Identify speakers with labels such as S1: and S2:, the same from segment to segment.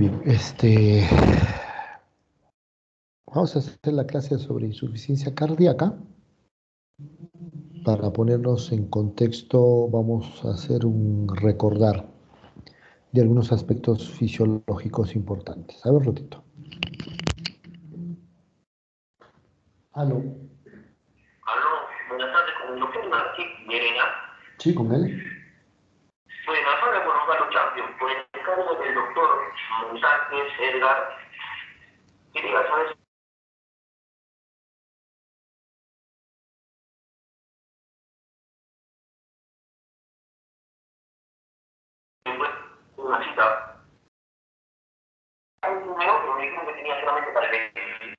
S1: bien, vamos a hacer la clase sobre insuficiencia cardíaca. Para ponernos en contexto, vamos a hacer un recordar de algunos aspectos fisiológicos importantes. A ver, ratito. Aló.
S2: Aló, buenas tardes, con el doctor Martín Llerena.
S1: Sí, con él.
S2: Buenas tardes, por Carlos Champion. Por el encargo del doctor Montajes Edgar, quería saber si fue una cita. Hay un número, pero me dijeron que tenía solamente para el...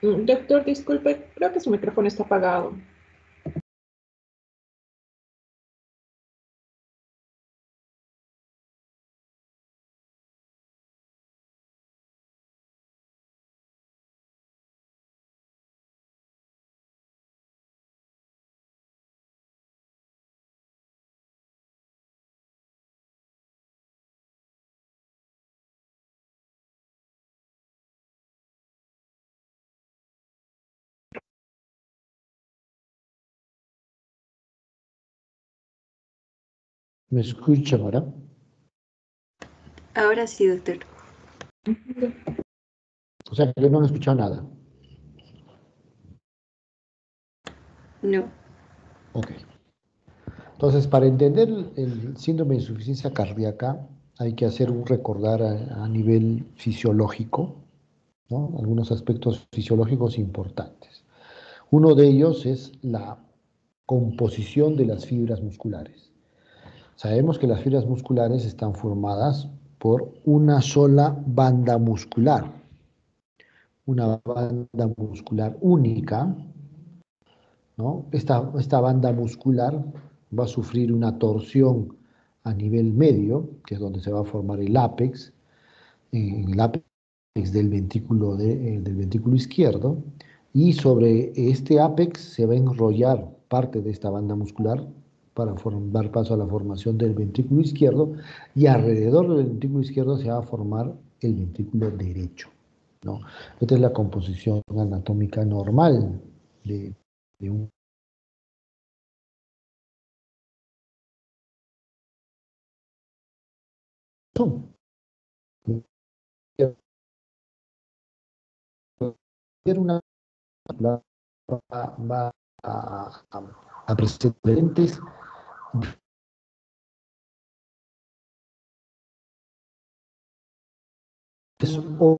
S3: Doctor, disculpe, creo que su micrófono está apagado.
S1: ¿Me escucha ahora?
S4: Ahora sí, doctor.
S1: O sea, que no han escuchado nada.
S4: No.
S1: Ok. Entonces, para entender el síndrome de insuficiencia cardíaca, hay que hacer un recordar a nivel fisiológico, ¿no? Algunos aspectos fisiológicos importantes. Uno de ellos es la composición de las fibras musculares. Sabemos que las fibras musculares están formadas por una sola banda muscular, una banda muscular única, ¿no? Esta banda muscular va a sufrir una torsión a nivel medio, que es donde se va a formar el ápex del ventrículo izquierdo, y sobre este ápex se va a enrollar parte de esta banda muscular para dar paso a la formación del ventrículo izquierdo, y alrededor del ventrículo izquierdo se va a formar el ventrículo derecho, ¿no? Esta es la composición anatómica normal de un corazón. Una va a presentar diferentes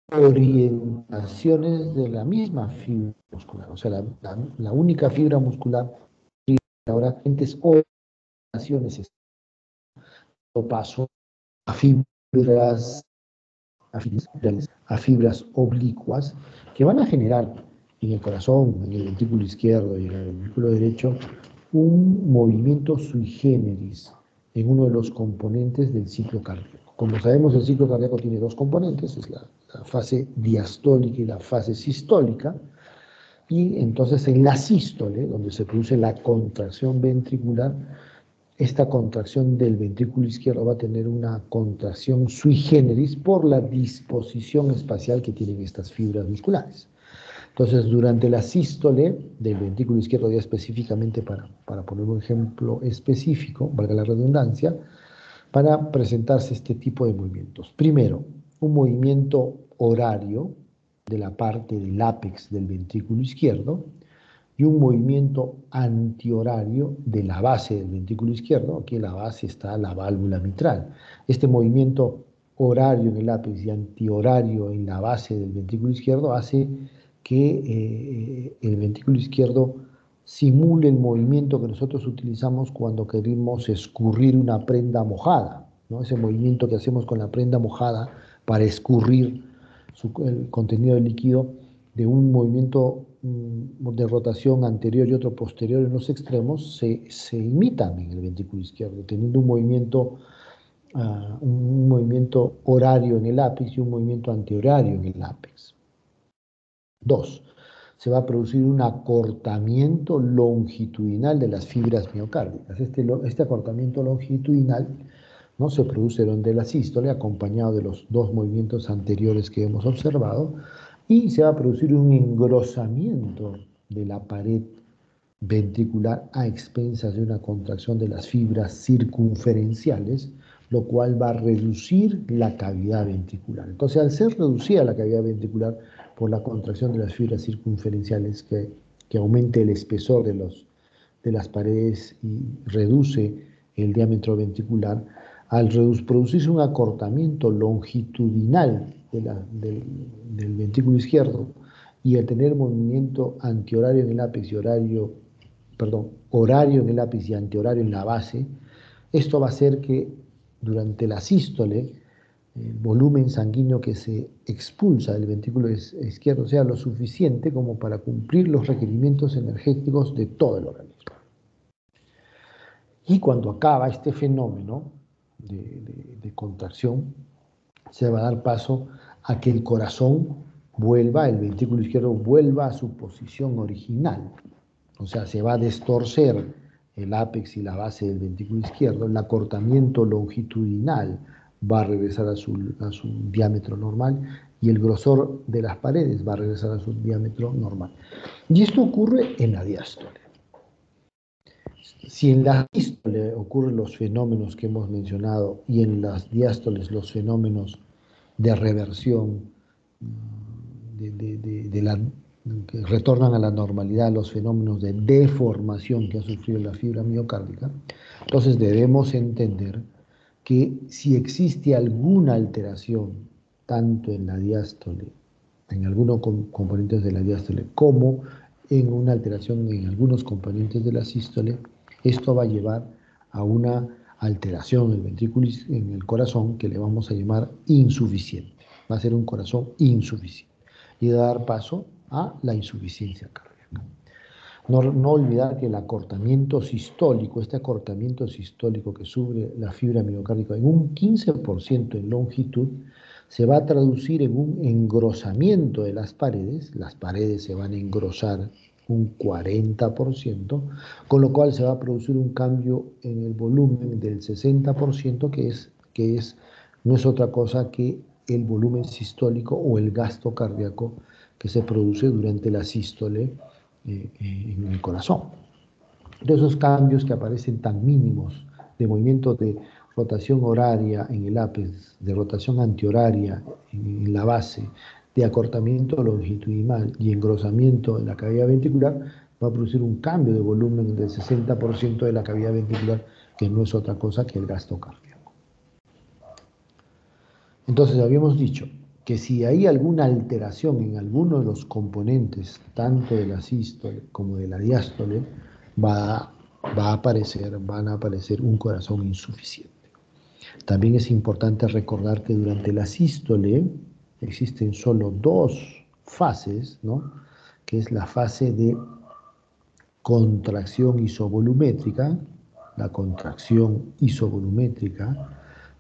S1: orientaciones de la misma fibra muscular. O sea, la única fibra muscular ahora diferentes orientaciones o paso a fibras, a fibras oblicuas que van a generar en el corazón, en el ventrículo izquierdo y en el ventrículo derecho un movimiento sui generis en uno de los componentes del ciclo cardíaco. Como sabemos, el ciclo cardíaco tiene dos componentes, es la fase diastólica y la fase sistólica, y entonces en la sístole, donde se produce la contracción ventricular, esta contracción del ventrículo izquierdo va a tener una contracción sui generis por la disposición espacial que tienen estas fibras musculares. Entonces, durante la sístole del ventrículo izquierdo, ya específicamente para poner un ejemplo específico, valga la redundancia, para presentarse este tipo de movimientos. Primero, un movimiento horario de la parte del ápex del ventrículo izquierdo y un movimiento antihorario de la base del ventrículo izquierdo. Aquí en la base está la válvula mitral. Este movimiento horario en el ápex y antihorario en la base del ventrículo izquierdo hace que el ventrículo izquierdo simule el movimiento que nosotros utilizamos cuando queremos escurrir una prenda mojada, ¿no? Ese movimiento que hacemos con la prenda mojada para escurrir el contenido del líquido, de un movimiento de rotación anterior y otro posterior en los extremos, se imitan en el ventrículo izquierdo, teniendo un movimiento horario en el ápex y un movimiento antihorario en el ápex. Dos, se va a producir un acortamiento longitudinal de las fibras miocárdicas. Este acortamiento longitudinal, ¿no?, se produce durante la sístole, acompañado de los dos movimientos anteriores que hemos observado, y se va a producir un engrosamiento de la pared ventricular a expensas de una contracción de las fibras circunferenciales, lo cual va a reducir la cavidad ventricular. Entonces, al ser reducida la cavidad ventricular por la contracción de las fibras circunferenciales, que aumente el espesor de las paredes y reduce el diámetro ventricular, al producirse un acortamiento longitudinal del ventrículo izquierdo y al tener movimiento antihorario en el ápex y horario en el ápice y antihorario en la base, esto va a hacer que durante la sístole el volumen sanguíneo que se expulsa del ventrículo izquierdo sea lo suficiente como para cumplir los requerimientos energéticos de todo el organismo. Y cuando acaba este fenómeno de contracción, se va a dar paso a que el corazón vuelva, el ventrículo izquierdo vuelva a su posición original. O sea, se va a destorcer el ápex y la base del ventrículo izquierdo, el acortamiento longitudinal va a regresar a su diámetro normal y el grosor de las paredes va a regresar a su diámetro normal. Y esto ocurre en la diástole. Si en la sístole ocurren los fenómenos que hemos mencionado y en las diástoles los fenómenos de reversión de la que retornan a la normalidad los fenómenos de deformación que ha sufrido la fibra miocárdica, entonces debemos entender que si existe alguna alteración, tanto en la diástole, en algunos componentes de la diástole, como en una alteración en algunos componentes de la sístole, esto va a llevar a una alteración en el corazón que le vamos a llamar insuficiente. Va a ser un corazón insuficiente y va a dar paso a la insuficiencia cardíaca. No olvidar que el acortamiento sistólico, este acortamiento sistólico que sufre la fibra miocárdica en un 15% en longitud, se va a traducir en un engrosamiento de las paredes se van a engrosar un 40%, con lo cual se va a producir un cambio en el volumen del 60%, no es otra cosa que el volumen sistólico o el gasto cardíaco que se produce durante la sístole en el corazón. De esos cambios que aparecen tan mínimos de movimiento de rotación horaria en el ápice, de rotación antihoraria en la base, de acortamiento longitudinal y engrosamiento en la cavidad ventricular, va a producir un cambio de volumen del 60% de la cavidad ventricular, que no es otra cosa que el gasto cardíaco. Entonces habíamos dicho que si hay alguna alteración en alguno de los componentes, tanto de la sístole como de la diástole, van a aparecer un corazón insuficiente. También es importante recordar que durante la sístole existen solo dos fases, ¿no? Que es la fase de contracción isovolumétrica, la contracción isovolumétrica,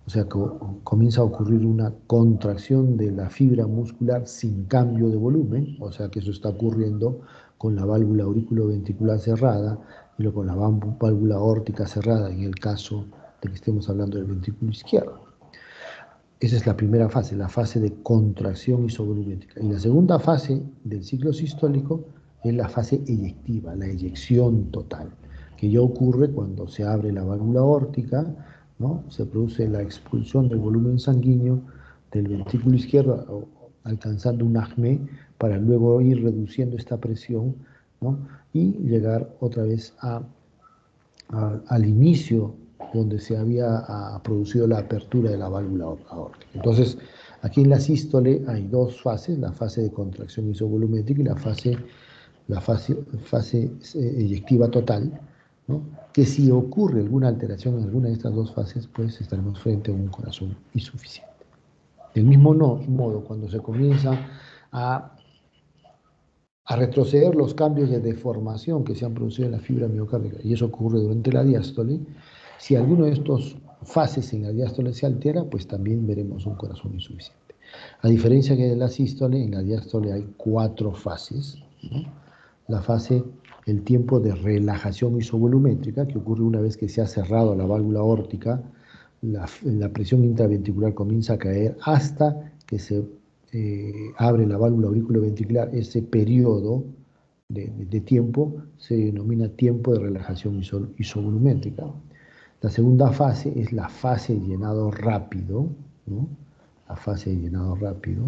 S1: o sea, que comienza a ocurrir una contracción de la fibra muscular sin cambio de volumen, o sea que eso está ocurriendo con la válvula auriculoventricular cerrada y luego con la válvula aórtica cerrada en el caso de que estemos hablando del ventrículo izquierdo. Esa es la primera fase, la fase de contracción isovolumétrica. Y la segunda fase del ciclo sistólico es la fase eyectiva, la eyección total, que ya ocurre cuando se abre la válvula aórtica, ¿no? Se produce la expulsión del volumen sanguíneo del ventrículo izquierdo, alcanzando un acme, para luego ir reduciendo esta presión, ¿no? Y llegar otra vez al inicio donde se había producido la apertura de la válvula aórtica. Entonces, aquí en la sístole hay dos fases, la fase de contracción isovolumétrica y la fase eyectiva total, ¿no? Que si ocurre alguna alteración en alguna de estas dos fases, pues estaremos frente a un corazón insuficiente. Del mismo modo, cuando se comienza a retroceder los cambios de deformación que se han producido en la fibra miocárdica, y eso ocurre durante la diástole, si alguno de estos fases en la diástole se altera, pues también veremos un corazón insuficiente. A diferencia que de la sístole, en la diástole hay 4 fases, ¿no? La fase, el tiempo de relajación isovolumétrica, que ocurre una vez que se ha cerrado la válvula aórtica, la presión intraventricular comienza a caer hasta que se abre la válvula auriculoventricular. Ese periodo de tiempo se denomina tiempo de relajación isovolumétrica. La segunda fase es la fase de llenado rápido, ¿no? La fase de llenado rápido.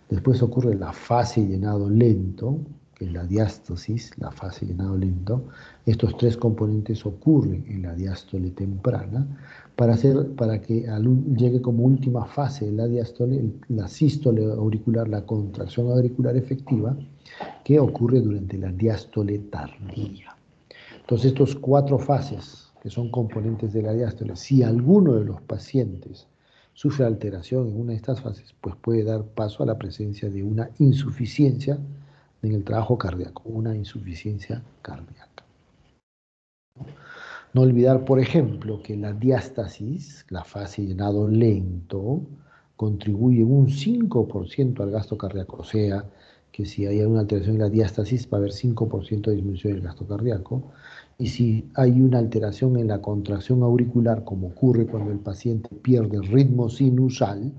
S1: Después ocurre la fase de llenado lento, que es la diástasis, la fase de llenado lento. Estos 3 componentes ocurren en la diástole temprana para que llegue como última fase de la diástole, la sístole auricular, la contracción auricular efectiva, que ocurre durante la diástole tardía. Entonces, estos 4 fases que son componentes de la diástole, si alguno de los pacientes sufre alteración en una de estas fases, pues puede dar paso a la presencia de una insuficiencia en el trabajo cardíaco, una insuficiencia cardíaca. No olvidar, por ejemplo, que la diástasis, la fase de llenado lento, contribuye un 5% al gasto cardíaco, o sea, que si hay alguna alteración en la diástasis va a haber 5% de disminución del gasto cardíaco, y si hay una alteración en la contracción auricular, como ocurre cuando el paciente pierde el ritmo sinusal,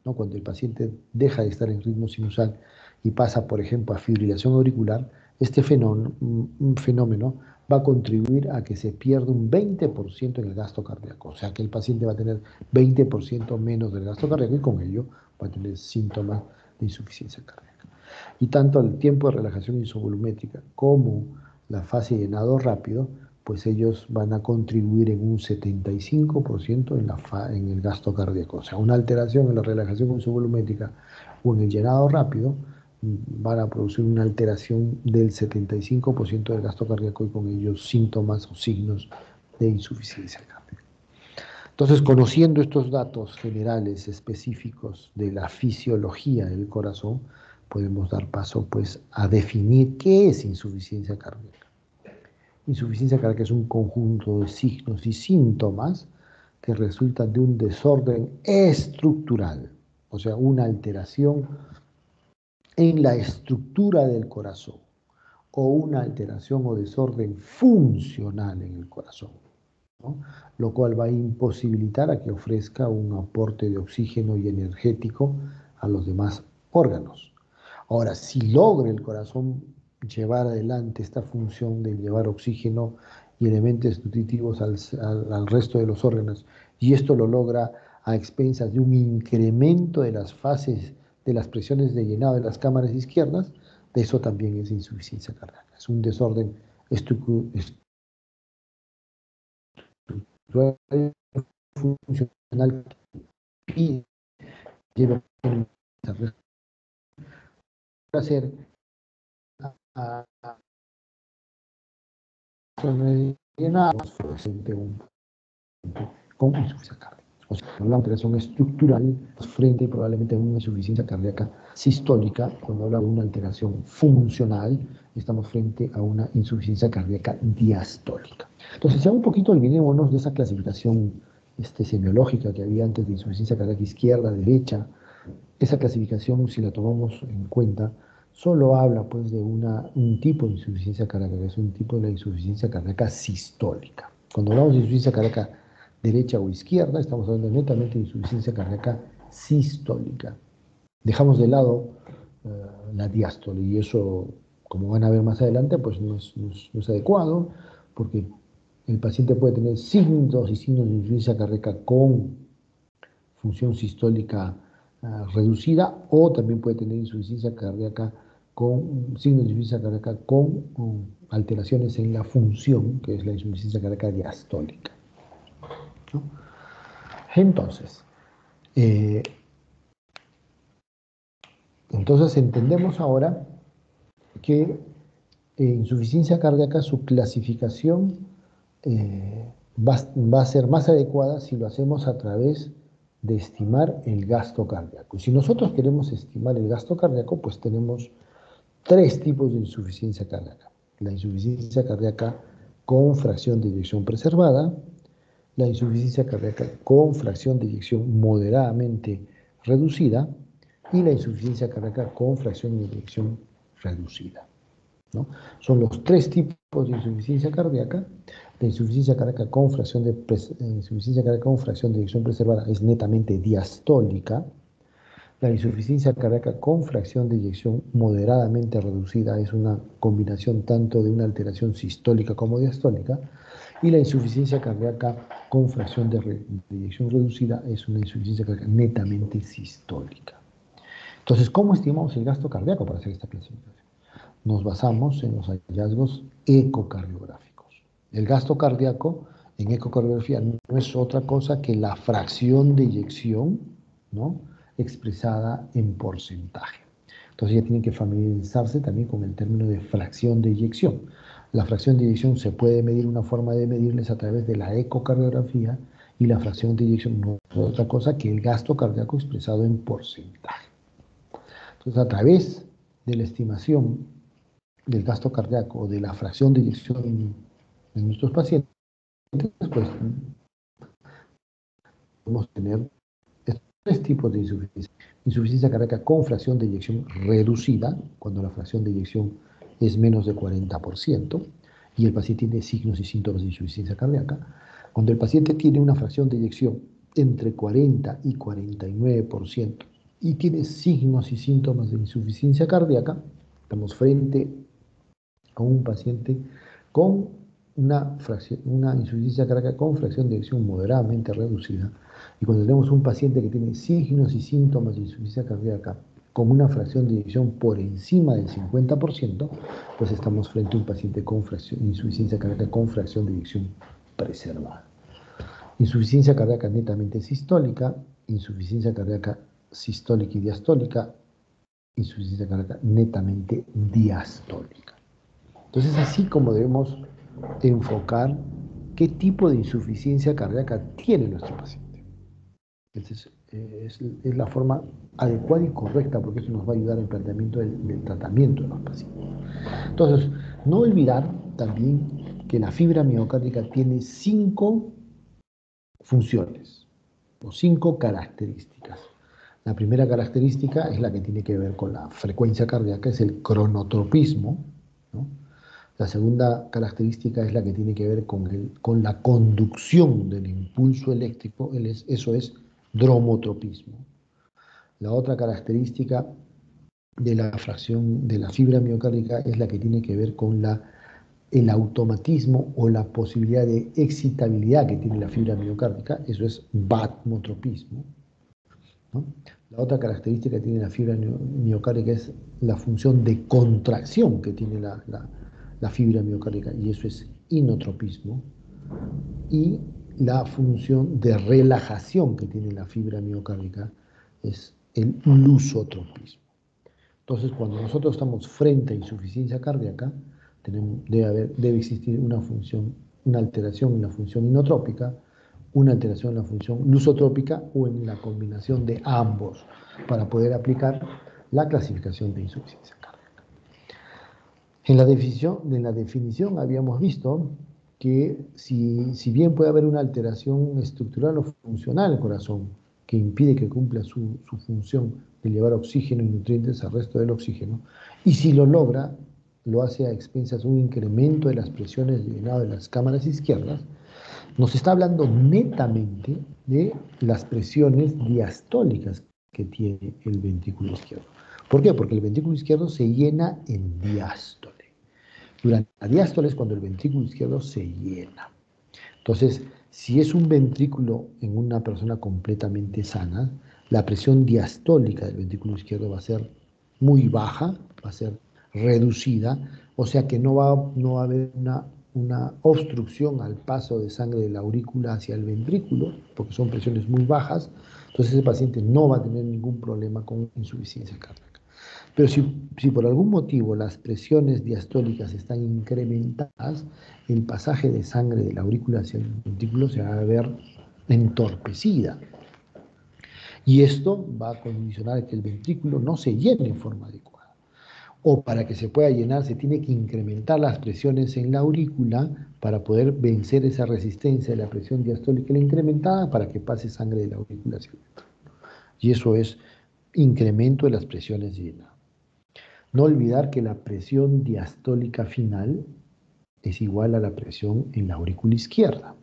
S1: ¿no? Cuando el paciente deja de estar en ritmo sinusal y pasa, por ejemplo, a fibrilación auricular, este fenómeno va a contribuir a que se pierda un 20% en el gasto cardíaco, o sea que el paciente va a tener 20% menos del gasto cardíaco y con ello va a tener síntomas de insuficiencia cardíaca. Y tanto el tiempo de relajación isovolumétrica como la fase de llenado rápido, pues ellos van a contribuir en un 75% en el gasto cardíaco. O sea, una alteración en la relajación isovolumétrica o en el llenado rápido van a producir una alteración del 75% del gasto cardíaco y con ellos síntomas o signos de insuficiencia cardíaca. Entonces, conociendo estos datos generales específicos de la fisiología del corazón, podemos dar paso pues a definir qué es insuficiencia cardíaca. Insuficiencia cardíaca es un conjunto de signos y síntomas que resultan de un desorden estructural, o sea, una alteración en la estructura del corazón o una alteración o desorden funcional en el corazón, ¿no? Lo cual va a imposibilitar a que ofrezca un aporte de oxígeno y energético a los demás órganos. Ahora, si logra el corazón llevar adelante esta función de llevar oxígeno y elementos nutritivos al resto de los órganos, y esto lo logra a expensas de un incremento de las fases de las presiones de llenado de las cámaras izquierdas, de eso también es insuficiencia cardíaca. Es un desorden estructural funcional y lleva a hacer con insuficiencia cardíaca. O sea, la alteración estructural frente probablemente a una insuficiencia cardíaca sistólica. Cuando habla de una alteración funcional, estamos frente a una insuficiencia cardíaca diastólica. Entonces, ya un poquito olvidémonos de esa clasificación semiológica que había antes de insuficiencia cardíaca izquierda, derecha. Esa clasificación, si la tomamos en cuenta, solo habla pues de un tipo de insuficiencia cardíaca, que es un tipo de la insuficiencia cardíaca sistólica. Cuando hablamos de insuficiencia cardíaca derecha o izquierda, estamos hablando netamente de insuficiencia cardíaca sistólica. Dejamos de lado la diástole y eso, como van a ver más adelante, pues no es adecuado, porque el paciente puede tener signos y signos de insuficiencia cardíaca con función sistólica reducida, o también puede tener insuficiencia cardíaca con signos de insuficiencia cardíaca con alteraciones en la función, que es la insuficiencia cardíaca diastólica, ¿no? Entonces, entendemos ahora que insuficiencia cardíaca, su clasificación va a ser más adecuada si lo hacemos a través de estimar el gasto cardíaco. Si nosotros queremos estimar el gasto cardíaco, pues tenemos tres tipos de insuficiencia cardíaca. La insuficiencia cardíaca con fracción de eyección preservada, la insuficiencia cardíaca con fracción de eyección moderadamente reducida y la insuficiencia cardíaca con fracción de eyección reducida, ¿no? Son los tres tipos de insuficiencia cardíaca. La insuficiencia cardíaca con fracción de eyección preservada es netamente diastólica. La insuficiencia cardíaca con fracción de eyección moderadamente reducida es una combinación tanto de una alteración sistólica como diastólica. Y la insuficiencia cardíaca con fracción de eyección reducida es una insuficiencia cardíaca netamente sistólica. Entonces, ¿cómo estimamos el gasto cardíaco para hacer esta clasificación? Nos basamos en los hallazgos ecocardiográficos. El gasto cardíaco en ecocardiografía no es otra cosa que la fracción de eyección, ¿no?, expresada en porcentaje. Entonces ya tienen que familiarizarse también con el término de fracción de eyección. La fracción de eyección se puede medir, una forma de medirles a través de la ecocardiografía, y la fracción de eyección no es otra cosa que el gasto cardíaco expresado en porcentaje. Entonces, a través de la estimación del gasto cardíaco o de la fracción de eyección en nuestros pacientes, pues podemos tener tres tipos de insuficiencia. Insuficiencia cardíaca con fracción de eyección reducida, cuando la fracción de eyección es menos de 40% y el paciente tiene signos y síntomas de insuficiencia cardíaca. Cuando el paciente tiene una fracción de eyección entre 40 y 49% y tiene signos y síntomas de insuficiencia cardíaca, estamos frente a un paciente con una insuficiencia cardíaca con fracción de eyección moderadamente reducida. Y cuando tenemos un paciente que tiene signos y síntomas de insuficiencia cardíaca con una fracción de eyección por encima del 50%, pues estamos frente a un paciente con insuficiencia cardíaca con fracción de eyección preservada. Insuficiencia cardíaca netamente sistólica, insuficiencia cardíaca sistólica y diastólica, insuficiencia cardíaca netamente diastólica. Entonces, así como debemos enfocar qué tipo de insuficiencia cardíaca tiene nuestro paciente. Entonces, es la forma adecuada y correcta, porque eso nos va a ayudar en el planteamiento del tratamiento de los pacientes. Entonces, no olvidar también que la fibra miocárdica tiene 5 funciones o 5 características. La primera característica es la que tiene que ver con la frecuencia cardíaca, es el cronotropismo, ¿no? La segunda característica es la que tiene que ver con la conducción del impulso eléctrico, eso es dromotropismo. La otra característica de la fracción de la fibra miocárdica es la que tiene que ver con el automatismo o la posibilidad de excitabilidad que tiene la fibra miocárdica, eso es batmotropismo, ¿no? La otra característica que tiene la fibra miocárdica es la función de contracción que tiene la fibra miocárdica, y eso es inotropismo. Y la función de relajación que tiene la fibra miocárdica es el lusotropismo. Entonces, cuando nosotros estamos frente a insuficiencia cardíaca, debe existir una alteración en la función inotrópica, una alteración en la función lusotrópica o en la combinación de ambos para poder aplicar la clasificación de insuficiencia cardíaca. En la definición habíamos visto que si bien puede haber una alteración estructural o funcional del corazón que impide que cumpla su función de llevar oxígeno y nutrientes al resto del oxígeno, y si lo logra, lo hace a expensas de un incremento de las presiones de llenado de las cámaras izquierdas, nos está hablando netamente de las presiones diastólicas que tiene el ventrículo izquierdo. ¿Por qué? Porque el ventrículo izquierdo se llena en diástole. Durante la diástole es cuando el ventrículo izquierdo se llena. Entonces, si es un ventrículo en una persona completamente sana, la presión diastólica del ventrículo izquierdo va a ser muy baja, va a ser reducida, o sea que no va a haber una obstrucción al paso de sangre de la aurícula hacia el ventrículo, porque son presiones muy bajas, entonces ese paciente no va a tener ningún problema con insuficiencia cardíaca. Pero si por algún motivo las presiones diastólicas están incrementadas, el pasaje de sangre de la aurícula hacia el ventrículo se va a ver entorpecida. Y esto va a condicionar que el ventrículo no se llene en forma adecuada. O para que se pueda llenar se tiene que incrementar las presiones en la aurícula para poder vencer esa resistencia de la presión diastólica incrementada para que pase sangre de la aurícula hacia el ventrículo. Y eso es incremento de las presiones de llenado. No olvidar que la presión diastólica final es igual a la presión en la aurícula izquierda.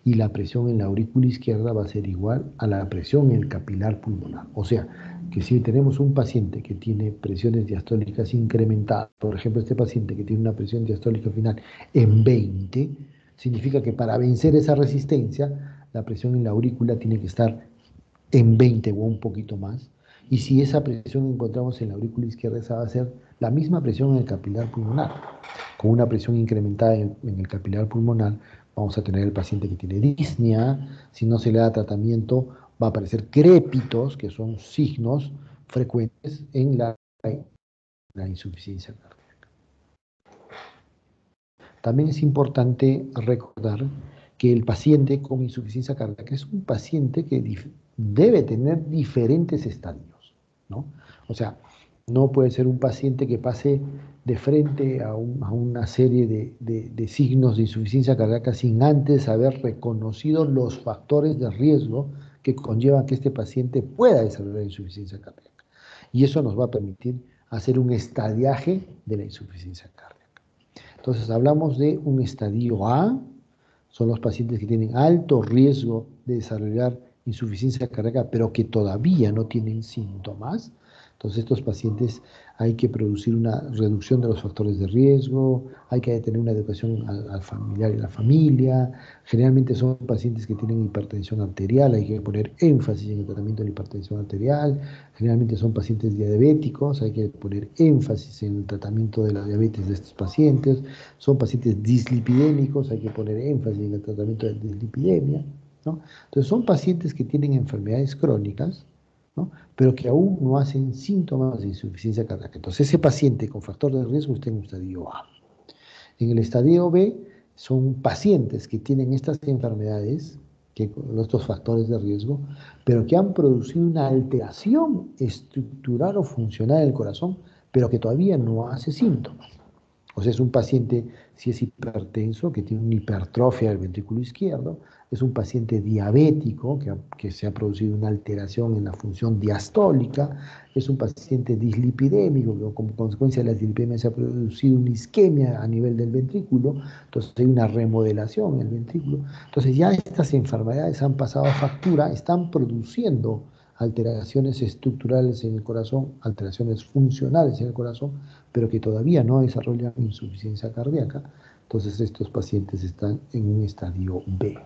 S1: Y la presión en la aurícula izquierda va a ser igual a la presión en el capilar pulmonar. O sea, que si tenemos un paciente que tiene presiones diastólicas incrementadas, por ejemplo, este paciente que tiene una presión diastólica final en 20, significa que para vencer esa resistencia, la presión en la aurícula tiene que estar en 20 o un poquito más. Y si esa presión encontramos en la aurícula izquierda, esa va a ser la misma presión en el capilar pulmonar. Con una presión incrementada en el capilar pulmonar, vamos a tener el paciente que tiene disnea. Si no se le da tratamiento, va a aparecer crépitos, que son signos frecuentes en la insuficiencia cardíaca. También es importante recordar que el paciente con insuficiencia cardíaca es un paciente que debe tener diferentes estadios, ¿no? O sea, no puede ser un paciente que pase de frente a una serie de signos de insuficiencia cardíaca sin antes haber reconocido los factores de riesgo que conllevan que este paciente pueda desarrollar insuficiencia cardíaca. Y eso nos va a permitir hacer un estadiaje de la insuficiencia cardíaca. Entonces hablamos de un estadio A, son los pacientes que tienen alto riesgo de desarrollar insuficiencia cardíaca, pero que todavía no tienen síntomas. Entonces, estos pacientes hay que producir una reducción de los factores de riesgo, hay que tener una educación al familiar y a la familia. Generalmente son pacientes que tienen hipertensión arterial, hay que poner énfasis en el tratamiento de la hipertensión arterial. Generalmente son pacientes diabéticos, hay que poner énfasis en el tratamiento de la diabetes de estos pacientes. Son pacientes dislipidémicos, hay que poner énfasis en el tratamiento de dislipidemia, ¿no? Entonces, son pacientes que tienen enfermedades crónicas, ¿no? Pero que aún no hacen síntomas de insuficiencia cardíaca. Entonces, ese paciente con factor de riesgo está en un estadio A. En el estadio B son pacientes que tienen estas enfermedades, estos factores de riesgo, pero que han producido una alteración estructural o funcional del corazón, pero que todavía no hace síntomas. O sea, es un paciente, si es hipertenso, que tiene una hipertrofia del ventrículo izquierdo, es un paciente diabético, que se ha producido una alteración en la función diastólica, es un paciente dislipidémico, que como consecuencia de la dislipidemia se ha producido una isquemia a nivel del ventrículo, entonces hay una remodelación en el ventrículo. Entonces ya estas enfermedades han pasado a factura, están produciendo alteraciones estructurales en el corazón, alteraciones funcionales en el corazón, pero que todavía no desarrollan insuficiencia cardíaca. Entonces estos pacientes están en un estadio B.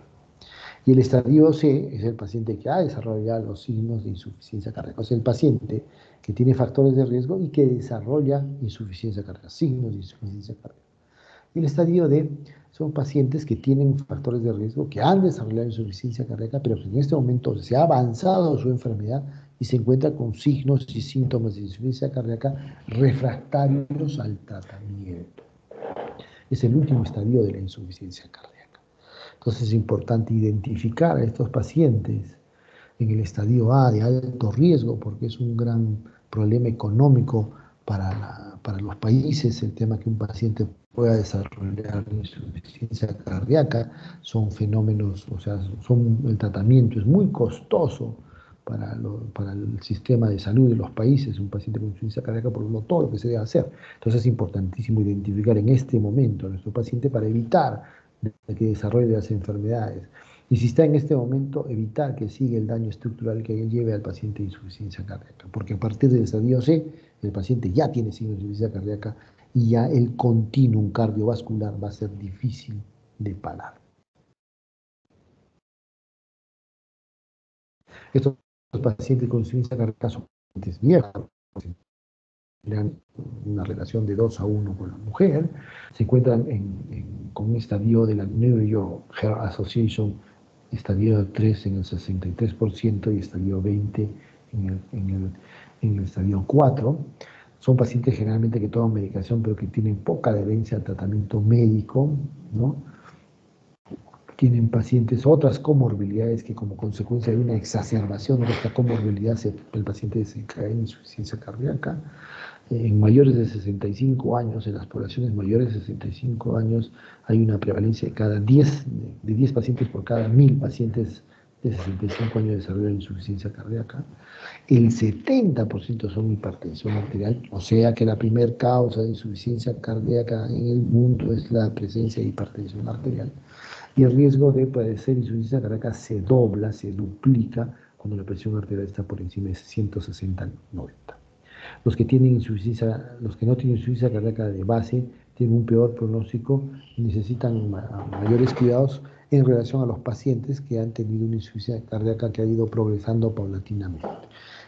S1: Y el estadio C es el paciente que ha desarrollado los signos de insuficiencia cardíaca. O sea, el paciente que tiene factores de riesgo y que desarrolla insuficiencia cardíaca, signos de insuficiencia cardíaca. Y el estadio D son pacientes que tienen factores de riesgo, que han desarrollado insuficiencia cardíaca, pero que en este momento se ha avanzado su enfermedad y se encuentra con signos y síntomas de insuficiencia cardíaca refractarios al tratamiento. Es el último estadio de la insuficiencia cardíaca. Entonces es importante identificar a estos pacientes en el estadio A de alto riesgo, porque es un gran problema económico para los países, el tema que un paciente pueda desarrollar insuficiencia cardíaca, son fenómenos, o sea, el tratamiento es muy costoso para el sistema de salud de los países, un paciente con insuficiencia cardíaca, por todo lo que se debe hacer. Entonces es importantísimo identificar en este momento a nuestro paciente para evitar que desarrolle las enfermedades. Y si está en este momento, evitar que siga el daño estructural que lleve al paciente a insuficiencia cardíaca, porque a partir del estadio C, el paciente ya tiene signos de insuficiencia cardíaca y ya el continuum cardiovascular va a ser difícil de parar. Estos pacientes con insuficiencia cardíaca son pacientes viejos, una relación de 2-1 con la mujer, se encuentran con un estadio de la New York Heart Association, estadio 3 en el 63% y estadio 20 en el estadio 4. Son pacientes generalmente que toman medicación pero que tienen poca adherencia al tratamiento médico, ¿no? Tienen pacientes otras comorbilidades que como consecuencia de una exacerbación de esta comorbilidad el paciente desencae en insuficiencia cardíaca. En mayores de 65 años, en las poblaciones mayores de 65 años, hay una prevalencia de 10 pacientes por cada 1000 pacientes de 65 años de desarrollo de insuficiencia cardíaca. El 70% son hipertensión arterial, o sea que la primera causa de insuficiencia cardíaca en el mundo es la presencia de hipertensión arterial. Y el riesgo de padecer insuficiencia cardíaca se dobla, se duplica cuando la presión arterial está por encima de 160-90. Los que no tienen insuficiencia cardíaca de base tienen un peor pronóstico y necesitan mayores cuidados en relación a los pacientes que han tenido una insuficiencia cardíaca que ha ido progresando paulatinamente.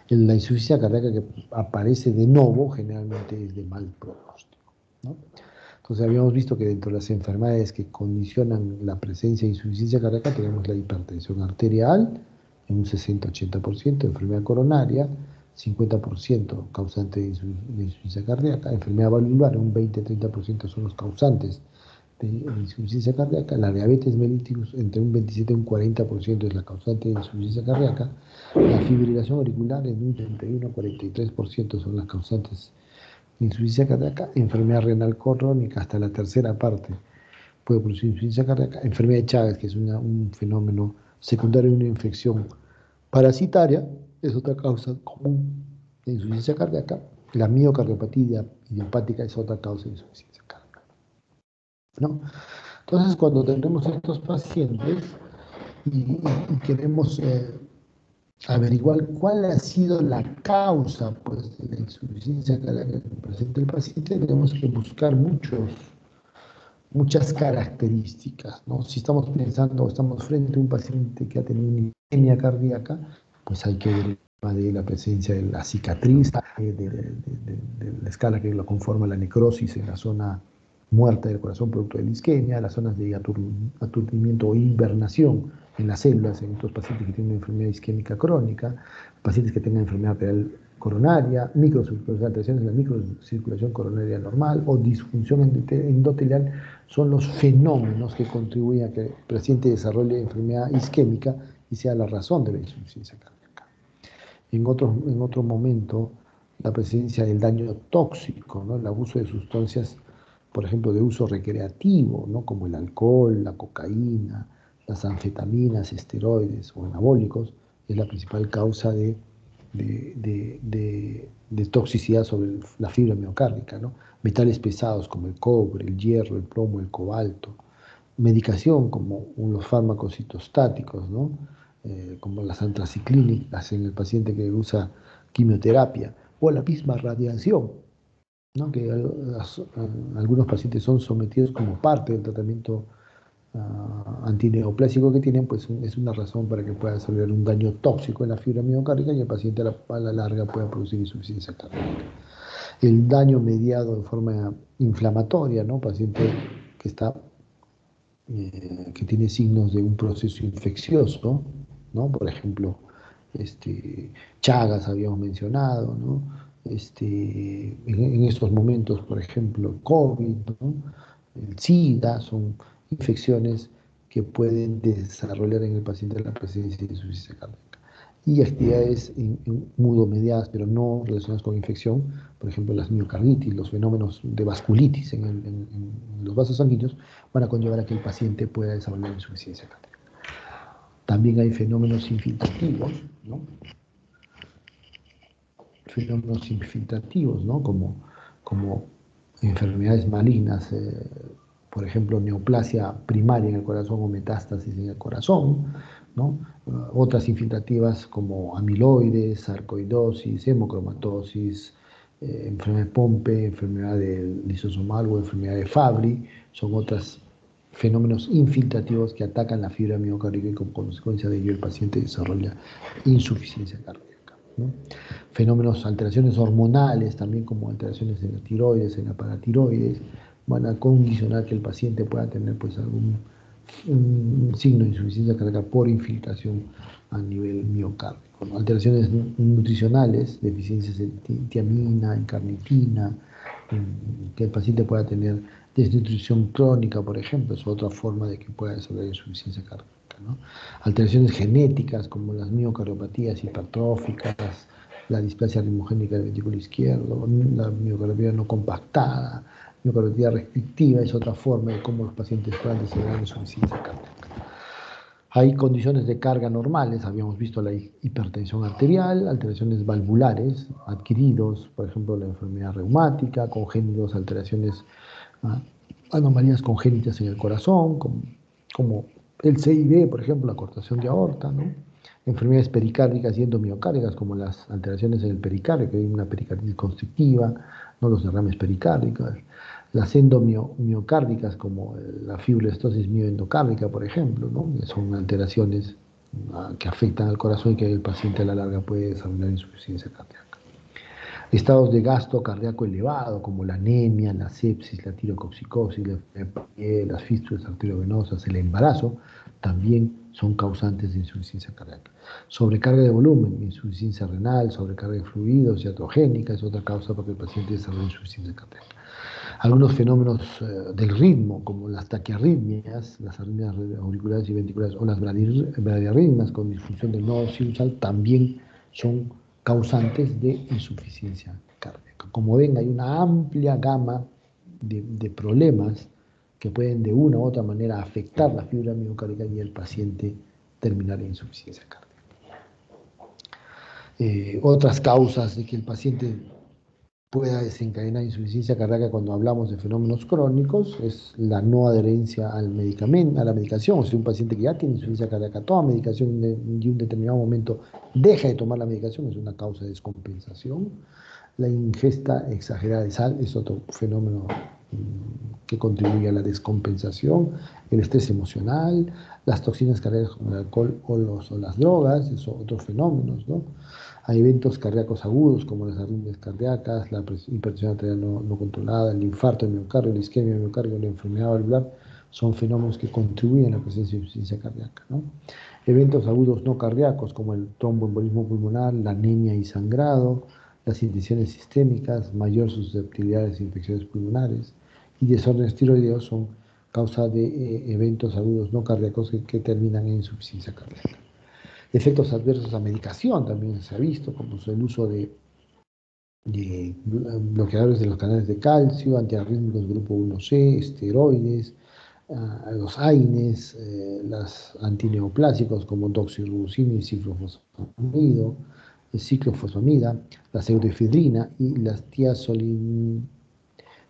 S1: La insuficiencia cardíaca que aparece de nuevo generalmente es de mal pronóstico, ¿no? Entonces habíamos visto que dentro de las enfermedades que condicionan la presencia de insuficiencia cardíaca tenemos la hipertensión arterial en un 60-80%, enfermedad coronaria, 50% causante de insuficiencia cardíaca, enfermedad valvular, un 20-30% son los causantes de insuficiencia cardíaca, la diabetes mellitus entre un 27 y un 40% es la causante de insuficiencia cardíaca, la fibrilación auricular en un 31-43% son las causantes de insuficiencia cardíaca, enfermedad renal crónica hasta la tercera parte puede producir insuficiencia cardíaca, enfermedad de Chagas, que es un fenómeno secundario de una infección parasitaria, es otra causa común de insuficiencia cardíaca. La miocardiopatía idiopática es otra causa de insuficiencia cardíaca, ¿no? Entonces, cuando tenemos estos pacientes y queremos averiguar cuál ha sido la causa, pues, de la insuficiencia cardíaca que presenta el paciente, tenemos que buscar muchas características, ¿no? Si estamos pensando, estamos frente a un paciente que ha tenido una isquemia cardíaca, pues hay que ver el tema de la presencia de la cicatriz, de la escala que lo conforma la necrosis en la zona muerta del corazón producto de la isquemia, las zonas de aturdimiento o invernación en las células en estos pacientes que tienen una enfermedad isquémica crónica, pacientes que tengan enfermedad arterial coronaria, alteraciones de la microcirculación coronaria normal o disfunción endotelial son los fenómenos que contribuyen a que el paciente desarrolle enfermedad isquémica y sea la razón de la insuficiencia cardíaca. En otro momento, la presencia del daño tóxico, ¿no? El abuso de sustancias, por ejemplo, de uso recreativo, ¿no? Como el alcohol, la cocaína, las anfetaminas, esteroides o anabólicos, es la principal causa de toxicidad sobre la fibra miocárdica, ¿no? Metales pesados como el cobre, el hierro, el plomo, el cobalto, medicación como los fármacos citostáticos, ¿no? Como las antraciclínicas en el paciente que usa quimioterapia, o la misma radiación, ¿no? Que algunos pacientes son sometidos como parte del tratamiento antineoplásico que tienen, pues es una razón para que pueda desarrollar un daño tóxico en la fibra miocárdica y el paciente a la larga pueda producir insuficiencia cardíaca. El daño mediado en forma inflamatoria, ¿no? Paciente que está que tiene signos de un proceso infeccioso, ¿no? Por ejemplo, Chagas habíamos mencionado, ¿no? En estos momentos, por ejemplo, el COVID, ¿no? El SIDA, son infecciones que pueden desarrollar en el paciente la presencia de insuficiencia cardíaca. Y actividades mudomediadas, pero no relacionadas con infección, por ejemplo, las miocarditis, los fenómenos de vasculitis en los vasos sanguíneos, van a conllevar a que el paciente pueda desarrollar insuficiencia cardíaca. También hay fenómenos infiltrativos, ¿no? Fenómenos infiltrativos, ¿no? Como enfermedades malignas, por ejemplo, neoplasia primaria en el corazón o metástasis en el corazón, ¿no? Otras infiltrativas como amiloides, sarcoidosis, hemocromatosis, enfermedad de Pompe, enfermedad del lisosomal o enfermedad de Fabry, son otros fenómenos infiltrativos que atacan la fibra miocárdica y como consecuencia de ello el paciente desarrolla insuficiencia cardíaca, ¿no? Fenómenos, alteraciones hormonales, también como alteraciones en la tiroides, en la paratiroides, van a condicionar que el paciente pueda tener pues algún un signo de insuficiencia cardíaca por infiltración a nivel miocárdico, ¿no? Alteraciones nutricionales, deficiencias en tiamina, en carnitina, que el paciente pueda tener desnutrición crónica, por ejemplo, es otra forma de que pueda desarrollar insuficiencia cardíaca, ¿no? Alteraciones genéticas como las miocardiopatías hipertróficas, la displasia ritmogénica del ventrículo izquierdo, la miocardiopatía no compactada, miocardiopatía restrictiva, es otra forma de cómo los pacientes puedan desarrollar insuficiencia cardíaca. Hay condiciones de carga normales, habíamos visto la hipertensión arterial, alteraciones valvulares adquiridos, por ejemplo, la enfermedad reumática, congénitos, alteraciones, anomalías congénitas en el corazón, como el CIB, por ejemplo, la cortación de aorta, ¿no? Enfermedades pericárdicas y endomiocárdicas, como las alteraciones en el pericardio, que hay una pericarditis constrictiva, ¿no? Los derrames pericárdicos, las endomiocárdicas, como la fibroestosis mioendocárdica, por ejemplo, ¿no? Son alteraciones que afectan al corazón y que el paciente a la larga puede desarrollar insuficiencia cardíaca. Estados de gasto cardíaco elevado, como la anemia, la sepsis, la tirotoxicosis, las fístulas arteriovenosas, el embarazo, también son causantes de insuficiencia cardíaca. Sobrecarga de volumen, insuficiencia renal, sobrecarga de fluidos, iatrogénica, es otra causa para que el paciente desarrolle insuficiencia cardíaca. Algunos fenómenos del ritmo, como las taquiarritmias, las arritmias auriculares y ventriculares, o las bradiarritmias con disfunción del nodo sinusal, también son causantes de insuficiencia cardíaca. Como ven, hay una amplia gama de problemas que pueden de una u otra manera afectar la fibra miocárdica y el paciente terminar en insuficiencia cardíaca. Otras causas de que el paciente pueda desencadenar insuficiencia cardíaca cuando hablamos de fenómenos crónicos es la no adherencia al medicamento, a la medicación. O sea, un paciente que ya tiene insuficiencia cardíaca toma medicación y un determinado momento deja de tomar la medicación, es una causa de descompensación. La ingesta exagerada de sal es otro fenómeno que contribuye a la descompensación, el estrés emocional, las toxinas cardíacas como el alcohol o las drogas, son otros fenómenos, ¿no? Hay eventos cardíacos agudos como las arritmias cardíacas, la hipertensión arterial no controlada, el infarto de miocardio, la isquemia de miocardio, la enfermedad valvular, son fenómenos que contribuyen a la presencia de insuficiencia cardíaca, ¿no? Eventos agudos no cardíacos como el tromboembolismo pulmonar, la anemia y sangrado, las incisiones sistémicas, mayor susceptibilidad a las infecciones pulmonares y desórdenes tiroideos son causa de eventos agudos no cardíacos que terminan en insuficiencia cardíaca. Efectos adversos a medicación también se ha visto, como el uso de bloqueadores de los canales de calcio, antiarrítmicos grupo 1C, esteroides, los AINES, los antineoplásicos como doxorubicina y ciclofosfamida, la pseudoefedrina y las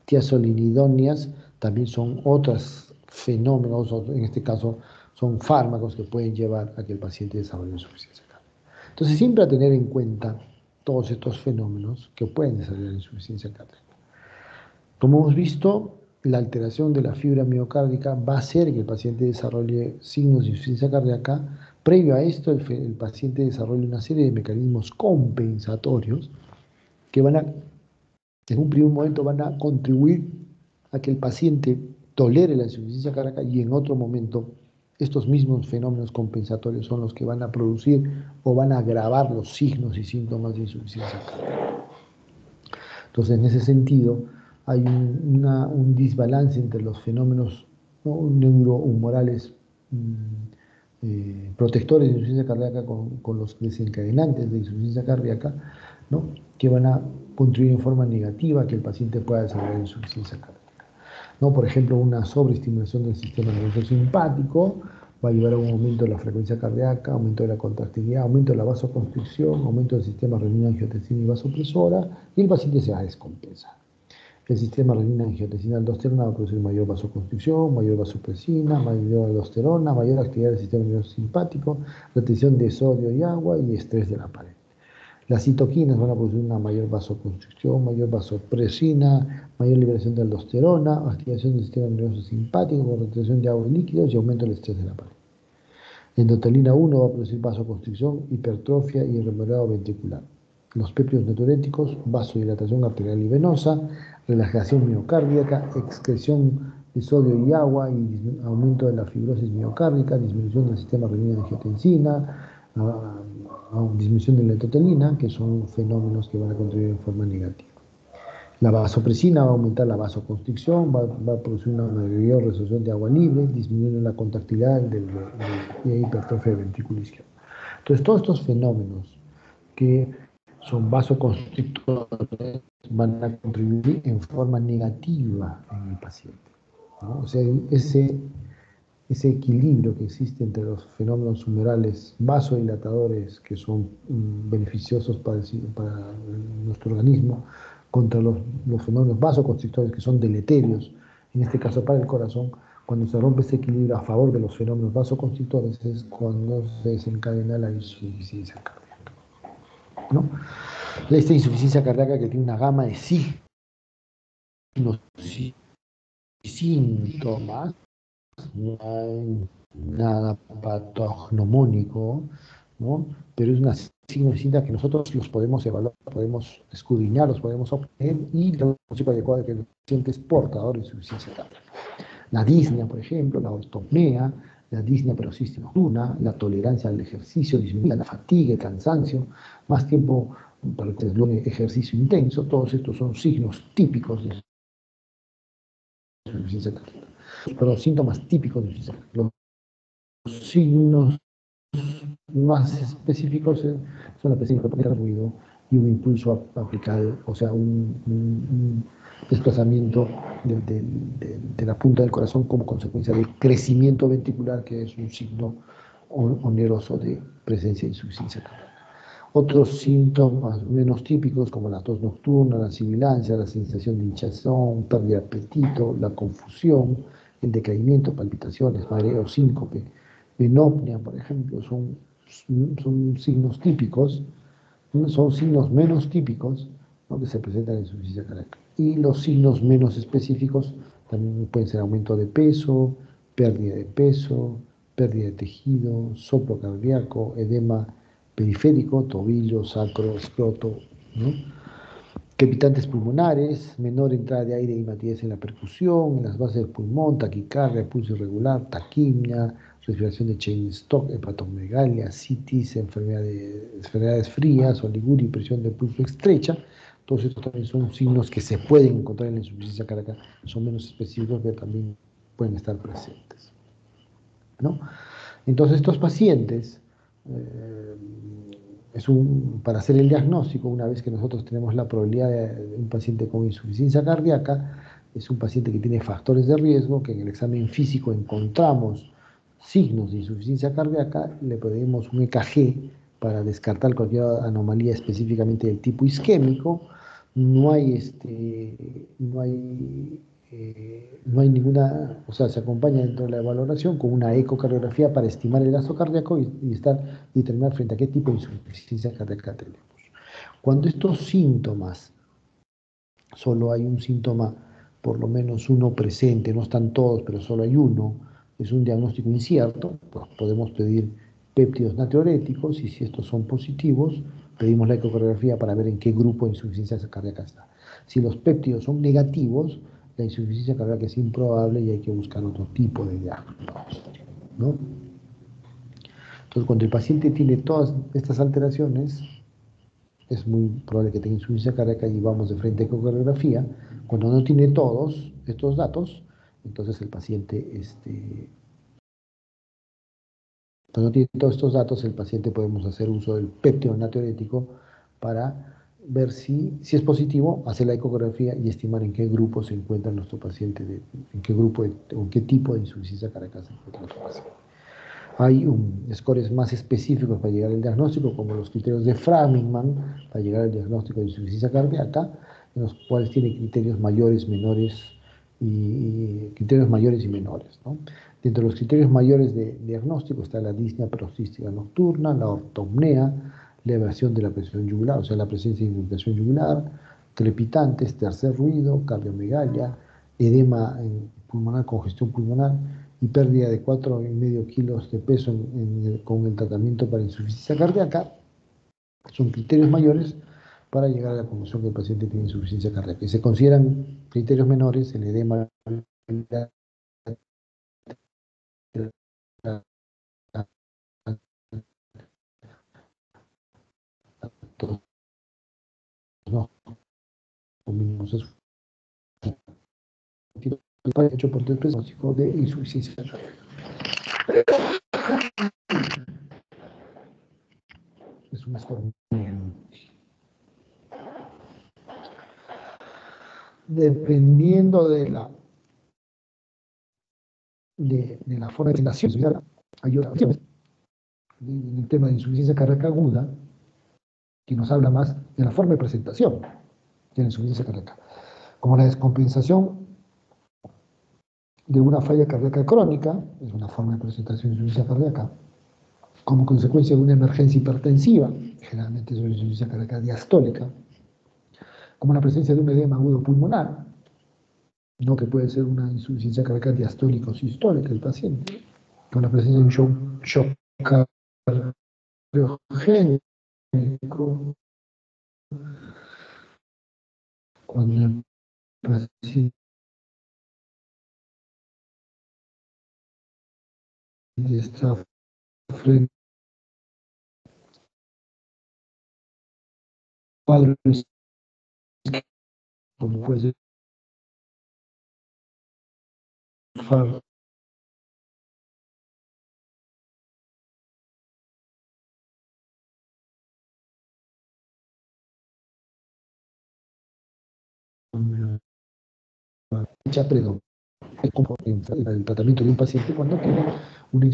S1: tiazolinidonas también son otros fenómenos, en este caso son fármacos que pueden llevar a que el paciente desarrolle insuficiencia cardíaca. Entonces, siempre a tener en cuenta todos estos fenómenos que pueden desarrollar insuficiencia cardíaca. Como hemos visto, la alteración de la fibra miocárdica va a hacer que el paciente desarrolle signos de insuficiencia cardíaca. Previo a esto, el paciente desarrolla una serie de mecanismos compensatorios que en un primer momento van a contribuir a que el paciente tolere la insuficiencia cardíaca y en otro momento estos mismos fenómenos compensatorios son los que van a producir o van a agravar los signos y síntomas de insuficiencia cardíaca. Entonces, en ese sentido, hay un desbalance entre los fenómenos, ¿no?, neurohumorales protectores de insuficiencia cardíaca con los desencadenantes de insuficiencia cardíaca, ¿no?, que van a contribuir en forma negativa a que el paciente pueda desarrollar insuficiencia cardíaca, ¿no? Por ejemplo, una sobreestimulación del sistema nervioso simpático va a llevar a un aumento de la frecuencia cardíaca, aumento de la contractilidad, aumento de la vasoconstricción, aumento del sistema renina-angiotensina y vasopresora, y el paciente se va a descompensar. El sistema renina-angiotensina-aldosterona va a producir mayor vasoconstricción, mayor vasopresina, mayor aldosterona, mayor actividad del sistema nervioso simpático, retención de sodio y agua y estrés de la pared. Las citoquinas van a producir una mayor vasoconstricción, mayor vasopresina, mayor liberación de aldosterona, activación del sistema nervioso simpático con retención de agua y líquidos y aumento del estrés de la pared. La endotelina 1 va a producir vasoconstricción, hipertrofia y remodelado ventricular. Los péptidos natriuréticos, vasodilatación arterial y venosa, relajación miocárdica, excreción de sodio y agua y aumento de la fibrosis miocárdica, disminución del sistema renina-angiotensina, disminución de la endotelina, que son fenómenos que van a contribuir en forma negativa. La vasopresina va a aumentar la vasoconstricción, va a producir una mayor resolución de agua libre, disminuyendo la contractilidad y hipertrofia del ventrículo izquierdo. Entonces, todos estos fenómenos que son vasoconstrictores van a contribuir en forma negativa en el paciente, ¿no? O sea, ese equilibrio que existe entre los fenómenos humorales vasodilatadores que son beneficiosos para nuestro organismo contra los fenómenos vasoconstrictores que son deleterios, en este caso para el corazón. Cuando se rompe ese equilibrio a favor de los fenómenos vasoconstrictores es cuando se desencadena la insuficiencia cardíaca, ¿no? Esta insuficiencia cardíaca que tiene una gama de signos y síntomas, no hay nada patognomónico, ¿no?, pero es una signo y síntomas que nosotros los podemos evaluar, podemos escudriñar, los podemos obtener y la música adecuada de que el paciente es portador de insuficiencia cardíaca. La disnea, por ejemplo, la ortopnea, la disnea paroxística nocturna, la tolerancia al ejercicio, disminuida la fatiga, el cansancio, más tiempo para el ejercicio intenso, todos estos son signos típicos de insuficiencia cardíaca. Pero síntomas típicos de insuficiencia cardíaca. Los signos más específicos son la presencia de ruido y un impulso apical, o sea, un desplazamiento de la punta del corazón como consecuencia del crecimiento ventricular, que es un signo oneroso de presencia de insuficiencia cardíaca. Otros síntomas menos típicos como la tos nocturna, la sibilancia, la sensación de hinchazón, pérdida de apetito, la confusión, el decaimiento, palpitaciones, mareo, síncope, enopnia, por ejemplo, son signos típicos, son signos menos típicos, ¿no?, que se presentan en insuficiencia cardíaca. Y los signos menos específicos también pueden ser aumento de peso, pérdida de tejido, soplo cardíaco, edema periférico, tobillo, sacro, escroto, ¿no? Crepitantes pulmonares, menor entrada de aire y matidez en la percusión, en las bases del pulmón, taquicardia, pulso irregular, taquimia, respiración de Cheyne-Stokes, hepatomegalia, citis, enfermedades frías, oliguria y presión de pulso estrecha. Todos estos también son signos que se pueden encontrar en la insuficiencia cardíaca, son menos específicos, pero también pueden estar presentes, ¿no? Entonces, estos pacientes, eh, para hacer el diagnóstico, una vez que nosotros tenemos la probabilidad de un paciente con insuficiencia cardíaca, es un paciente que tiene factores de riesgo, que en el examen físico encontramos signos de insuficiencia cardíaca, le pedimos un EKG para descartar cualquier anomalía específicamente del tipo isquémico. No hay ninguna, o sea, se acompaña dentro de la valoración con una ecocardiografía para estimar el gasto cardíaco y determinar frente a qué tipo de insuficiencia cardíaca tenemos. Cuando estos síntomas, solo hay un síntoma, por lo menos uno presente, no están todos, pero solo hay uno, es un diagnóstico incierto, pues podemos pedir péptidos natriuréticos y si estos son positivos, pedimos la ecocardiografía para ver en qué grupo de insuficiencia cardíaca está. Si los péptidos son negativos, la insuficiencia cardíaca es improbable y hay que buscar otro tipo de diagnóstico, ¿no? Entonces, cuando el paciente tiene todas estas alteraciones, es muy probable que tenga insuficiencia cardíaca y vamos de frente a ecocardiografía. Cuando no tiene todos estos datos, entonces el paciente, cuando no tiene todos estos datos, el paciente podemos hacer uso del péptido natriurético para ver si es positivo, hacer la ecografía y estimar en qué grupo se encuentra nuestro paciente, en qué grupo o en qué tipo de insuficiencia cardíaca se encuentra nuestro paciente. Hay scores más específicos para llegar al diagnóstico, como los criterios de Framingham, para llegar al diagnóstico de insuficiencia cardíaca, en los cuales tiene criterios mayores, menores y criterios mayores y menores, ¿no? Dentro de los criterios mayores de diagnóstico está la disnea paroxística nocturna, la ortopnea, la elevación de la presión yugular, o sea, la presencia de infiltración yugular, crepitantes, tercer ruido, cardiomegalia, edema pulmonar, congestión pulmonar y pérdida de 4,5 kilos de peso con el tratamiento para insuficiencia cardíaca. Son criterios mayores para llegar a la conclusión que el paciente tiene insuficiencia cardíaca. Y se consideran criterios menores el edema, no, hecho por el diagnóstico de insuficiencia cardíaca. Es una forma. Dependiendo de la forma de nación, hay otras opciones. En el tema de insuficiencia cardíaca aguda, que nos habla más de la forma de presentación de la insuficiencia cardíaca, como la descompensación de una falla cardíaca crónica, es una forma de presentación de insuficiencia cardíaca, como consecuencia de una emergencia hipertensiva, generalmente es una insuficiencia cardíaca diastólica, como la presencia de un edema agudo pulmonar, no que puede ser una insuficiencia cardíaca diastólica o sistólica del paciente, con la presencia de un shock cardiogénico, cuando el paciente está frente a cuadros como puede ser fecha predominante el tratamiento de un paciente cuando tiene una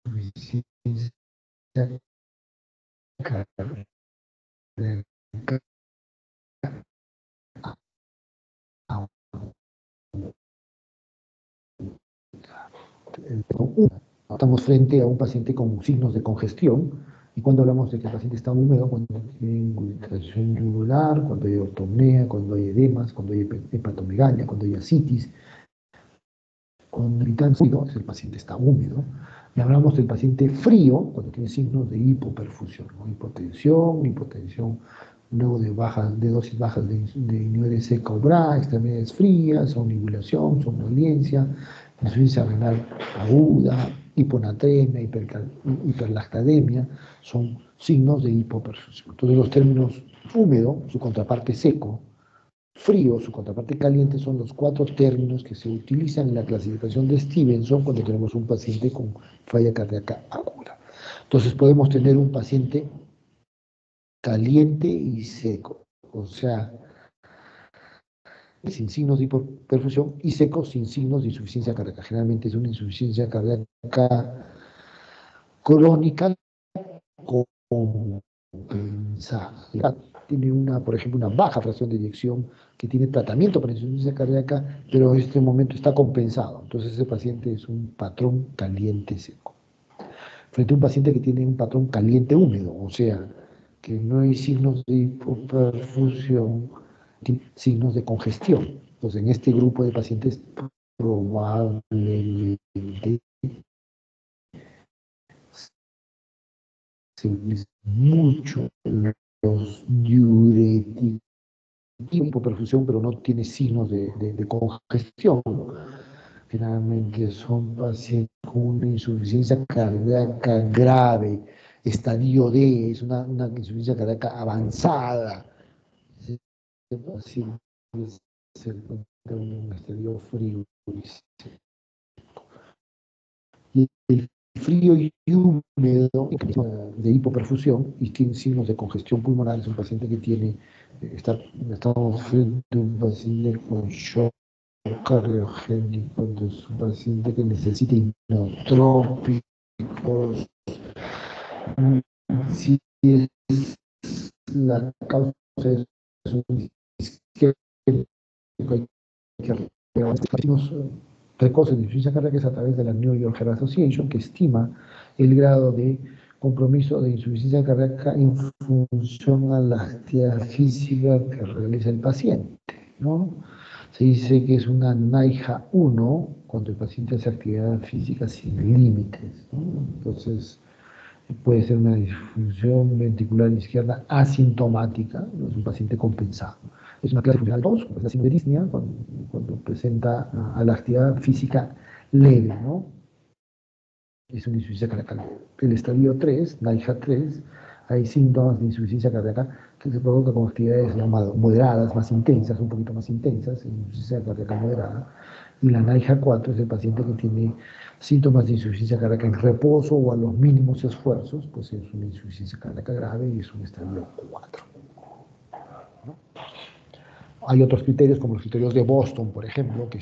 S1: insuficiencia cardíaca estamos frente a un paciente con signos de congestión, y cuando hablamos de que el paciente está húmedo, cuando tiene irritación yugular, cuando hay ortopnea, cuando hay edemas, cuando hay hepatomegalia, cuando hay ascitis, cuando hay fluido, el paciente está húmedo. Y hablamos del paciente frío, cuando tiene signos de hipoperfusión, ¿no? Hipotensión, luego de dosis bajas de niveles seca o bra, extremidades frías, somnibulación, somnolencia, insuficiencia renal aguda, hiponatremia, hiperlactademia, son signos de hipoperfusión. Entonces los términos húmedo, su contraparte seco, frío, su contraparte caliente, son los 4 términos que se utilizan en la clasificación de Stevenson cuando tenemos un paciente con falla cardíaca aguda. Entonces podemos tener un paciente caliente y seco, o sea, sin signos de hipoperfusión, y seco sin signos de insuficiencia cardíaca. Generalmente es una insuficiencia cardíaca crónica compensada. Tiene por ejemplo, una baja fracción de eyección, que tiene tratamiento para insuficiencia cardíaca, pero en este momento está compensado. Entonces ese paciente es un patrón caliente seco. Frente a un paciente que tiene un patrón caliente húmedo, o sea, que no hay signos de hipoperfusión, tiene signos de congestión. Entonces en este grupo de pacientes probablemente se utilizan mucho los diuréticos, hipoperfusión, pero no tiene signos de congestión. Generalmente son pacientes con una insuficiencia cardíaca grave, estadio D, es una insuficiencia cardíaca avanzada. Ese paciente se encuentra en un estadio frío. Y el frío y húmedo de hipoperfusión y tiene signos de congestión pulmonar es un paciente que tiene, estamos frente a un paciente con shock cardiogénico, es un paciente que necesita inotrópicos. Si es la causa es un isquémico, hay que precoces de insuficiencia cardíaca es a través de la New York Heart Association, que estima el grado de compromiso de insuficiencia cardíaca en función a la actividad física que realiza el paciente, ¿no? Se dice que es una NIHA 1 cuando el paciente hace actividad física sin límites, ¿no? Entonces, puede ser una disfunción ventricular izquierda asintomática, no es un paciente compensado. Es una clase funcional 2, como es la síndrome de disnea, cuando presenta a la actividad física leve, ¿no? Es una insuficiencia cardíaca leve. El estadio 3, NIHA 3, hay síntomas de insuficiencia cardíaca que se provoca con actividades moderadas, más intensas, un poquito más intensas, insuficiencia cardíaca moderada. Y la NIHA 4 es el paciente que tiene síntomas de insuficiencia cardíaca en reposo o a los mínimos esfuerzos, pues es una insuficiencia cardíaca grave y es un estadio 4. ¿No? Hay otros criterios, como los criterios de Boston, por ejemplo, que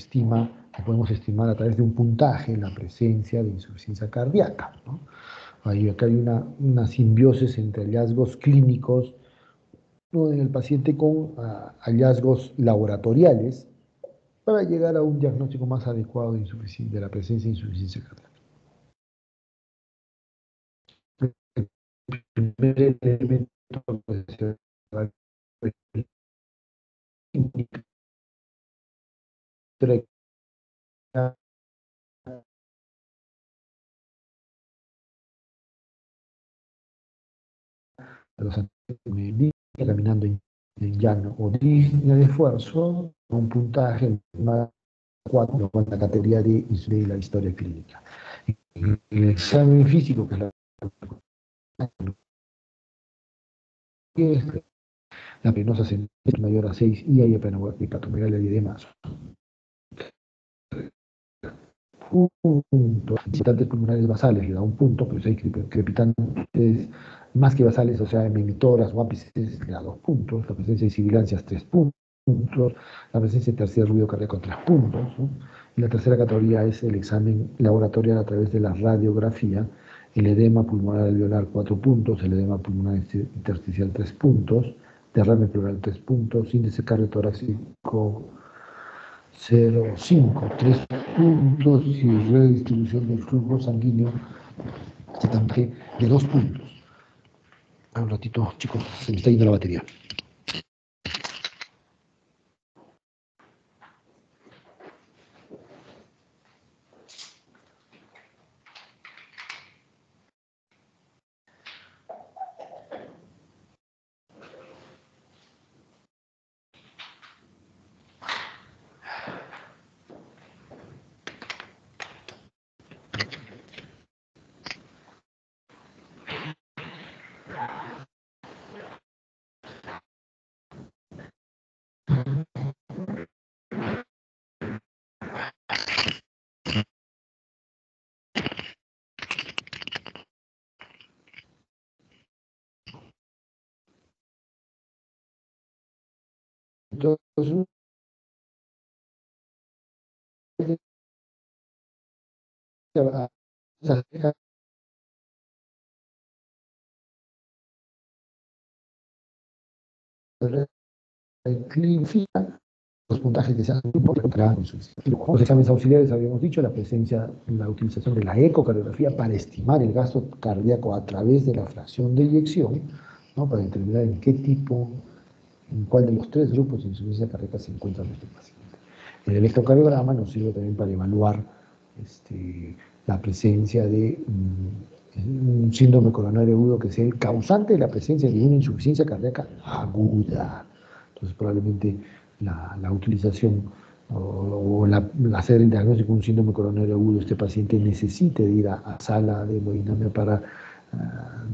S1: podemos estimar a través de un puntaje la presencia de insuficiencia cardíaca, ¿no? Acá hay una simbiosis entre hallazgos clínicos, ¿no?, en el paciente con hallazgos laboratoriales para llegar a un diagnóstico más adecuado de la presencia de insuficiencia cardíaca. El primer elemento puede ser la los caminando en llano o disnea de esfuerzo, un puntaje más 4 con la categoría de la historia clínica. El examen físico, que es la penosa es mayor a 6 y hay hepatomegalia y demás. Un punto. Visitantes pulmonares basales le da un punto, pero si hay crepitantes más que basales, o sea, emitoras o ápices, le da 2 puntos. La presencia de sibilancias, 3 puntos. La presencia de tercer ruido cardíaco, 3 puntos, ¿no? Y la tercera categoría es el examen laboratorial a través de la radiografía, el edema pulmonar alveolar 4 puntos, el edema pulmonar intersticial 3 puntos, derrame pleural 3 puntos, índice cardiotorácico 0,5, 3 puntos y redistribución del flujo sanguíneo de 2 puntos. Un ratito, chicos, se me está yendo la batería. Entonces, los puntajes que se hacen los exámenes auxiliares habíamos dicho la presencia, la utilización de la ecocardiografía para estimar el gasto cardíaco a través de la fracción de eyección, ¿no? Para determinar en qué tipo, en cuál de los 3 grupos de insuficiencia cardíaca se encuentra nuestro paciente. El electrocardiograma nos sirve también para evaluar la presencia de un síndrome coronario agudo que sea el causante de la presencia de una insuficiencia cardíaca aguda. Entonces, probablemente la utilización o hacer el diagnóstico de un síndrome coronario agudo, este paciente necesite de ir a sala de hemodinamia para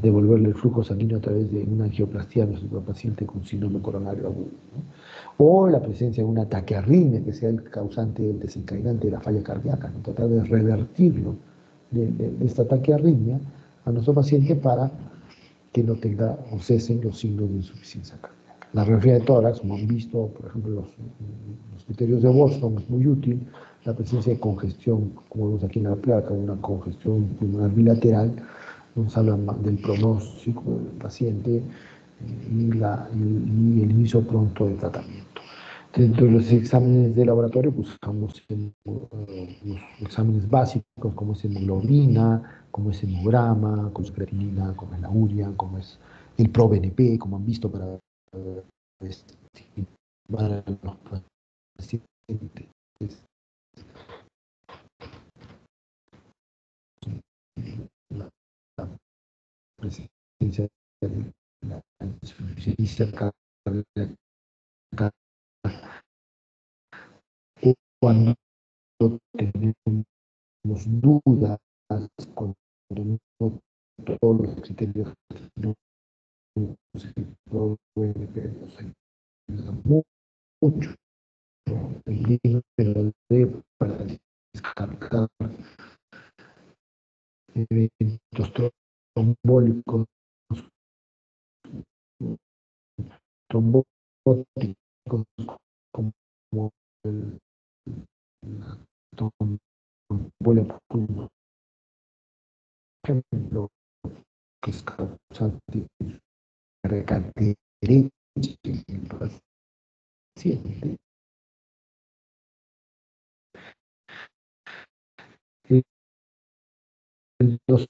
S1: devolverle el flujo sanguíneo a través de una angioplastia a nuestro paciente con síndrome coronario agudo, ¿no? O la presencia de una taquiarritmia que sea el causante, el desencadenante de la falla cardíaca, ¿no? Tratar de revertirlo de esta taquiarritmia a nuestro paciente para que no tenga o cesen los signos de insuficiencia cardíaca. La radiografía de tórax, como han visto, por ejemplo, los criterios de Boston, es muy útil. La presencia de congestión, como vemos aquí en la placa, una congestión pulmonar bilateral, nos habla del pronóstico del paciente y el inicio pronto del tratamiento. Dentro de los exámenes de laboratorio, pues usamos los exámenes básicos, como es hemoglobina, como es hemograma, como es creatinina, como es la urea, como es el ProBNP, como han visto para estimar a los pacientes la presencia de la insuficiencia cardíaca cuando tenemos dudas, cuando no todos los criterios no se nos ayuda mucho el límite de para descartar eventos trombólicos, trombóticos como la trombolia por ejemplo, que es causante de carga derecha en el paciente. Los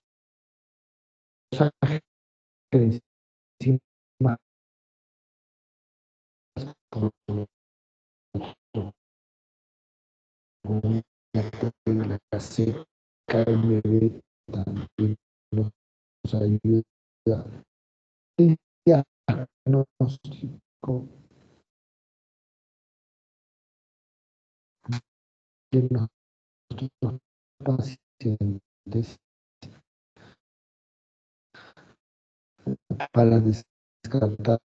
S1: ángeles encima por la CKMB también nos ayuda el diagnóstico de nuestros pacientes para descartar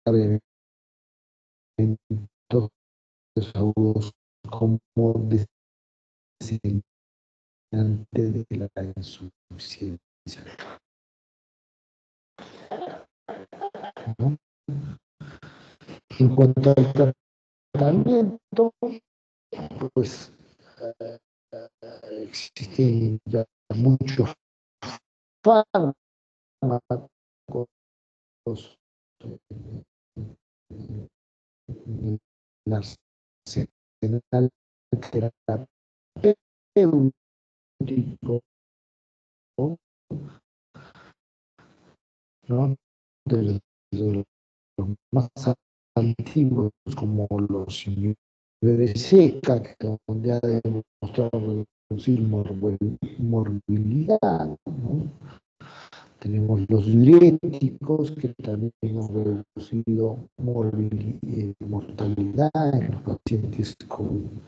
S1: eventos agudos como desencadenante de la insuficiencia, ¿no? En cuanto al tratamiento, pues existen ya muchos fármacos en el arsenal terapéutico, ¿no? Desde los más antiguos, como los inhibidores seca, que ya ha demostrado reducir morbilidad, ¿no? Tenemos los diuréticos, que también han reducido mortalidad en los pacientes con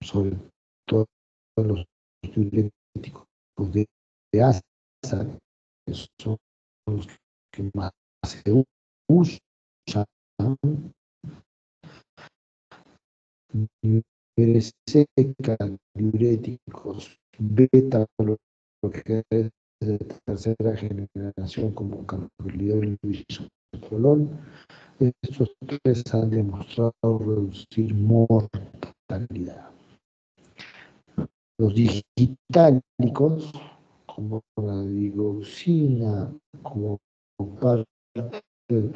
S1: sobre todo los diuréticos de asa, que son los que más se usan, seca, diuréticos, beta, lo que es de tercera generación, como carfentanil y bisoprolol. Estos tres han demostrado reducir mortalidad. Los digitálicos, como la digoxina, como parte de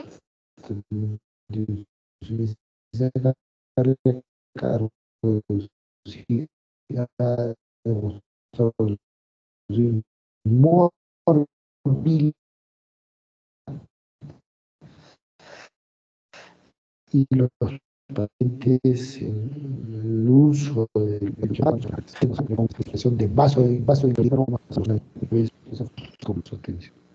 S1: insuficiencia cardíaca, reducir, ha demostrado reducir morbilidad. Y los pacientes en el uso de expresión de vaso de como su atención.